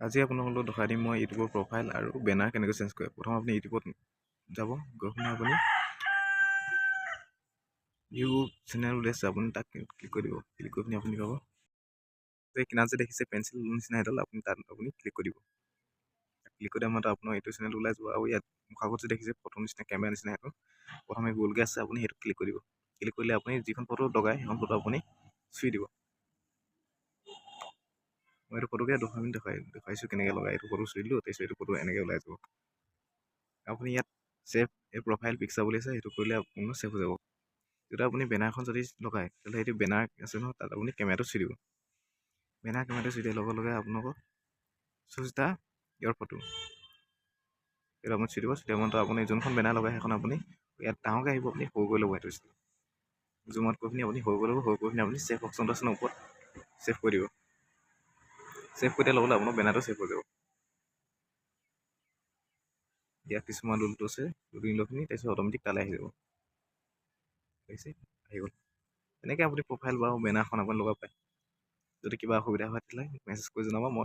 আজি আপোনালোকক দেখাই দিম মই ইউটিউবৰ প্ৰফাইল আৰু বেনাৰ কেনেকৈ চেঞ্জ কৰে। প্ৰথম আপুনি ইউটিউবত যাব, গৈ পিনে আপুনি ভিউ চেনেল বুলি আছে, আপুনি তাক ক্লিক কৰি দিব। ক্লিক কৰি পিনে আপুনি পাব কিনাৰত যে দেখিছে পেঞ্চিল নিচিনা এডাল, আপুনি তাত আপুনি ক্লিক কৰি দিব। ক্লিক কৰি দিয়াৰ আপোনাৰ এইটো চেনেল ওলাই যাব আৰু ইয়াত মুখাগত যে দেখিছে ফটো নিচিনা কেমেৰা নিচিনা সেইটো প্ৰথমে গ'লকৈ আছে, আপুনি সেইটো ক্লিক কৰি দিব। ক্লিক কৰিলে আপুনি যিখন ফটো লগায় সেইখন ফটো আপুনি চুই দিব। মই এইটো ফটোকে 2 মিনিট দেখাইছোঁ কেনেকৈ লগাই। এইটো ফটো চুই দিলোঁ, তাৰপিছত এইটো ফটো এনেকৈ ওলাই যাব। আপুনি ইয়াত ছেভ এই প্ৰফাইল পিকচাৰ বুলি আছে, সেইটো কৰিলে আপোনাৰ ছেভ হৈ যাব। যেতিয়া আপুনি বেনাৰখন যদি লগায় তেতিয়াহ'লে সেইটো বেনাৰ আছে নহয়, তাত আপুনি কেমেৰাটো চুই দিব। কেমেৰাটো চুই দিয়াৰ লগে লগে আপোনালোকৰ চুজ দা ইয়ৰ ফটো এইটো আপুনি চুই দিব। আপুনি যোনখন বেনাৰ লগায় সেইখন আপুনি ইয়াত ডাঙৰকৈ আহিব, আপুনি সৰু কৰি ল'ব। সেইটো জুমত কৰি পিনি আপুনি সৰু কৰি ল'ব। সৰু কৰি পিনি আপুনি ছেভ অপশ্যনটো আছে ন ওপৰত, ছেভ কৰি দিব। ছেভ কৰি দিয়াৰ লগে লগে আপোনাৰ বেনাৰটো ছেভ হৈ যাব। ইয়াত কিছুমান ৰুলটো আছে, ৰুলিং লৈ পিনি তাৰপিছত অট'মেটিক তালৈ আহি যাব। আহি গ'ল। এনেকৈ আপুনি প্ৰফাইল বা বেনাৰখন আপুনি লগাব পাৰে। যদি কিবা অসুবিধা হয় তেতিয়াহ'লে মেছেজ কৰি জনাব। মই